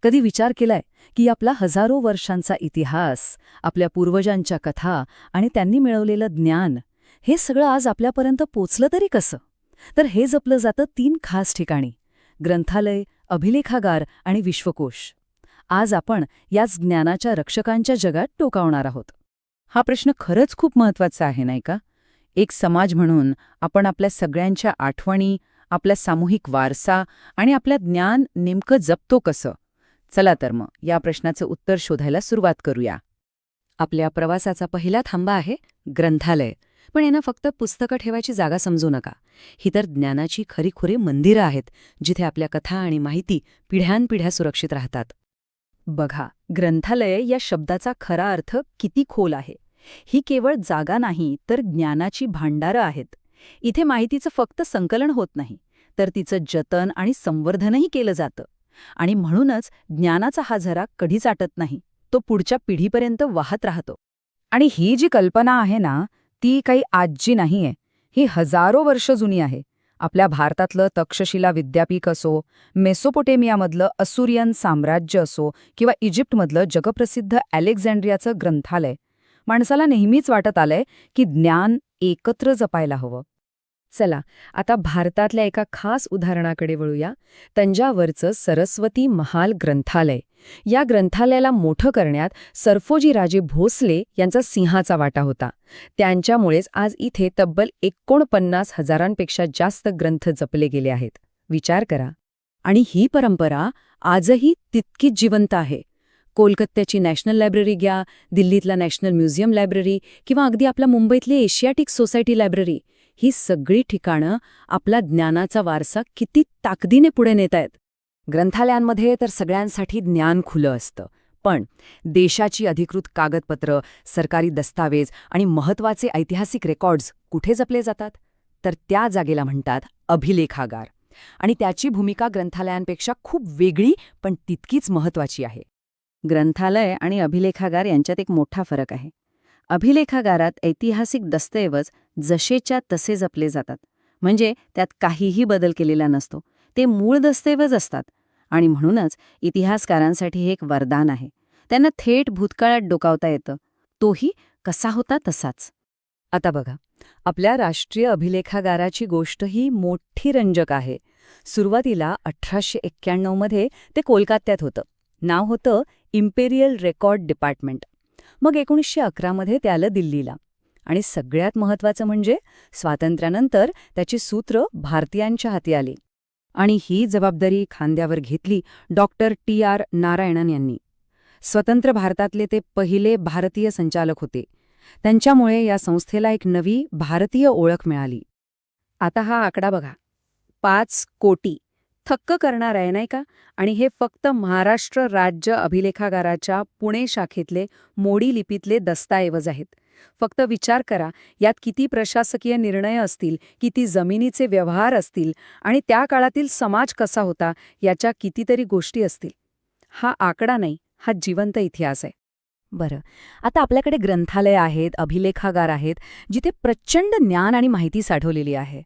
कधी विचार केलाय की आपला हजारो वर्षांचा इतिहास, आपल्या पूर्वजांच्या कथा आणि त्यांनी मिळवलेलं ज्ञान, हे सगळं आज आपल्यापर्यंत पोचलं तरी कसं? तर हे जपलं जातं 3 खास ठिकाणी: ग्रंथालय, अभिलेखागार आणि विश्वकोश. आज आपण याच ज्ञानाच्या रक्षकांच्या जगात टोकावणार आहोत. हा प्रश्न खरंच खूप महत्वाचा आहे, नाही का? एक समाज म्हणून आपण आपल्या सगळ्यांच्या आठवणी, आपला सामूहिक वारसा आणि आपलं ज्ञान नेमकं जपतो कसं? चला तर मग या प्रश्नाचं उत्तर शोधायला सुरुवात करूया. आपल्या प्रवासाचा पहिला थांबा आहे ग्रंथालय. पण यांना फक्त पुस्तकं ठेवायची जागा समजू नका. ही तर ज्ञानाची खरीखुरी मंदिरं आहेत, जिथे आपल्या कथा आणि माहिती पिढ्यानपिढ्या सुरक्षित राहतात. बघा, ग्रंथालय या शब्दाचा खरा अर्थ किती खोल आहे. ही केवळ जागा नाही, तर ज्ञानाची भांडारं आहेत. इथे माहितीचं फक्त संकलन होत नाही, तर तिचं जतन आणि संवर्धनही केलं जातं. आणि म्हणूनच ज्ञानाचा हा झरा कधीच आटत नाही, तो पुढच्या पिढीपर्यंत वाहत राहतो. आणि ही जी कल्पना आहे ना, ती काही आजची नाहीये. ही हजारो वर्ष जुनी आहे. आपल्या भारतातलं तक्षशिला विद्यापीठ असो, मेसोपोटेमियामधलं असुरियन साम्राज्य असो किंवा इजिप्तमधलं जगप्रसिद्ध अलेक्झांड्रियाचं ग्रंथालय, माणसाला नेहमीच वाटत आलंय की ज्ञान एकत्र जपायला हवं. चला, आता भारतातल्या एका खास उदाहरणाकडे वळूया. तंजावरचं सरस्वती महाल ग्रंथालय. या ग्रंथालयाला मोठं करण्यात सर्फोजीराजे भोसले यांचा सिंहाचा वाटा होता. त्यांच्यामुळेच आज इथे तब्बल 49,000पेक्षा जास्त ग्रंथ जपले गेले आहेत. विचार करा. आणि ही परंपरा आजही तितकीच जिवंत आहे. कोलकात्याची नॅशनल लायब्ररी घ्या, दिल्लीतला नॅशनल म्युझियम लायब्ररी किंवा अगदी आपल्या मुंबईतली एशियाटिक सोसायटी लायब्ररी, ही सगळी ठिकाणं आपला ज्ञानाचा वारसा किती ताकदीने पुढे नेत आहेत. ग्रंथालयांमध्ये तर सगळ्यांसाठी ज्ञान खुलं असतं, पण देशाची अधिकृत कागदपत्र, सरकारी दस्तावेज आणि महत्त्वाचे ऐतिहासिक रेकॉर्ड्स कुठे जपले जातात? तर त्या जागेला म्हणतात अभिलेखागार. आणि त्याची भूमिका ग्रंथालयांपेक्षा खूप वेगळी पण तितकीच महत्त्वाची आहे. ग्रंथालय आणि अभिलेखागार यांच्यात एक मोठा फरक आहे. अभिलेखागारात ऐतिहासिक दस्तऐवज जसेच्या तसे जपले जातात, म्हणजे त्यात काहीही बदल केलेला नसतो. ते मूळ दस्तऐवज असतात. आणि म्हणूनच इतिहासकारांसाठी हे एक वरदान आहे. त्यांना थेट भूतकाळात डोकावता येतं, तोही कसा होता तसाच. आता बघा, आपल्या राष्ट्रीय अभिलेखागाराची गोष्ट ही मोठी रंजक आहे. सुरुवातीला 1891मध्ये ते कोलकात्यात होतं. नाव होतं इम्पेरियल रेकॉर्ड डिपार्टमेंट. मग 1911मध्ये ते आलं दिल्लीला. आणि सगळ्यात महत्त्वाचं म्हणजे स्वातंत्र्यानंतर त्याची सूत्र भारतीयांच्या हाती आली. आणि ही जबाबदारी खांद्यावर घेतली डॉक्टर TR नारायणन यांनी. स्वतंत्र भारतातले ते पहिले भारतीय संचालक होते. त्यांच्यामुळे या संस्थेला एक नवी भारतीय ओळख मिळाली. आता हा आकडा बघा, 5 कोटी. थक्क करणार आहे, नाही का? आणि हे फक्त महाराष्ट्र राज्य अभिलेखागाराच्या पुणे शाखेतले मोडी लिपीतले दस्तऐवज आहेत. फक्त विचार करा, यात किती प्रशासकीय निर्णय असतील, किती जमिनीचे व्यवहार असतील आणि त्या काळातील समाज कसा होता याच्या कितीतरी गोष्टी असतील. हा आकडा नाही, हा जिवंत इतिहास आहे. बरं, आता आपल्याकडे ग्रंथालय आहेत, अभिलेखागार आहेत, जिथे प्रचंड ज्ञान आणि माहिती साठवलेली आहे.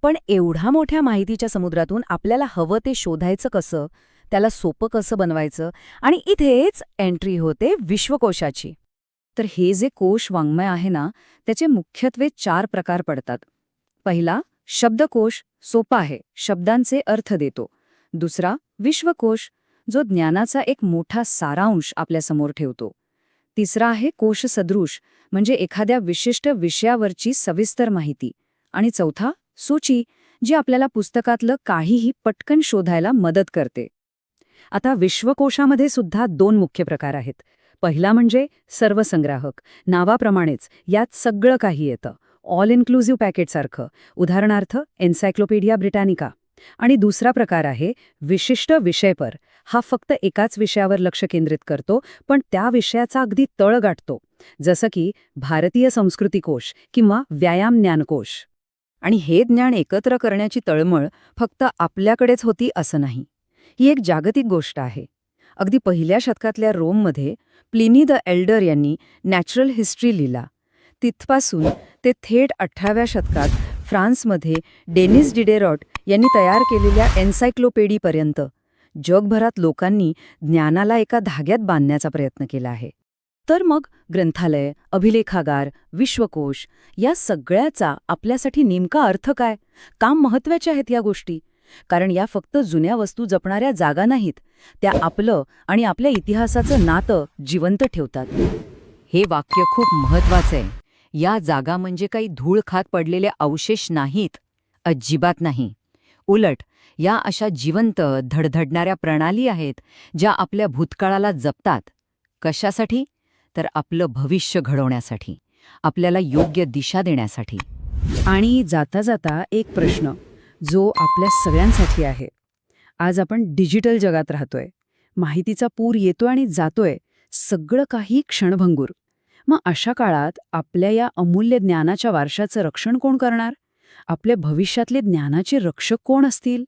पण एवढ्या मोठ्या माहितीच्या समुद्रातून आपल्याला हवं ते शोधायचं कसं, त्याला सोपं कसं बनवायचं? आणि इथेच एंट्री होते विश्वकोशाची. तर हे जे कोश वाङ्मय आहे ना, त्याचे मुख्यत्वे 4 प्रकार पडतात. पहिला, शब्दकोश, सोपा आहे, शब्दांचे अर्थ देतो. दुसरा, विश्वकोश, जो ज्ञानाचा एक मोठा सारांश आपल्यासमोर ठेवतो. तिसरा आहे कोशसदृश, म्हणजे एखाद्या विशिष्ट विषयावरची सविस्तर माहिती. आणि चौथा, सूची, जी आपल्याला पुस्तकातलं काहीही पटकन शोधायला मदत करते. आता विश्वकोशामध्ये सुद्धा 2 मुख्य प्रकार आहेत. पहिला म्हणजे सर्वसंग्राहक. नावाप्रमाणेच यात सगळं काही येतं, ऑल इन्क्लुझिव्ह पॅकेटसारखं, उदाहरणार्थ एन्सायक्लोपीडिया ब्रिटानिका. आणि दुसरा प्रकार आहे विशिष्ट विषयपर. हा फक्त एकाच विषयावर लक्ष केंद्रित करतो, पण त्या विषयाचा अगदी तळ गाठतो, जसं की भारतीय संस्कृती कोश किंवा व्यायाम ज्ञानकोश. आणि हे ज्ञान एकत्र करण्याची तळमळ फक्त आपल्याकडेच होती असं नाही. ही एक जागतिक गोष्ट आहे. अगदी पहिल्या शतकातल्या रोममध्ये प्लिनी द एल्डर यांनी नॅचरल हिस्ट्री लिहिला. तिथपासून ते थेट 18व्या शतकात फ्रान्समध्ये डेनिस डिडेरॉट यांनी तयार केलेल्या एन्सायक्लोपीडीपर्यंत जगभरात लोकांनी ज्ञानाला एका धाग्यात बांधण्याचा प्रयत्न केला आहे. तर मग ग्रंथालय, अभिलेखागार, विश्वकोश या सगळ्याचा आपल्यासाठी नेमका अर्थ काय? का महत्त्वाच्या आहेत या गोष्टी? कारण या फक्त जुन्या वस्तू जपणाऱ्या जागा नाहीत, त्या आपलं आणि आपल्या इतिहासाचं नातं जिवंत ठेवतात. हे वाक्य खूप महत्वाचं आहे. या जागा म्हणजे काही धूळ खात पडलेले अवशेष नाहीत. अजिबात नाही. उलट या अशा जिवंत, धडधडणाऱ्या प्रणाली आहेत ज्या आपल्या भूतकाळाला जपतात. कशासाठी? तर आपलं भविष्य घडवण्यासाठी, आपल्याला योग्य दिशा देण्यासाठी. आणि जाता जाता एक प्रश्न जो आपल्या सगळ्यांसाठी आहे. आज आपण डिजिटल जगात राहतोय. माहितीचा पूर येतोय आणि जातोय, सगळं काही क्षणभंगूर. मग अशा काळात आपल्या या अमूल्य ज्ञानाच्या वारशाचं रक्षण कोण करणार? आपल्या भविष्यातले ज्ञानाचे रक्षक कोण असतील?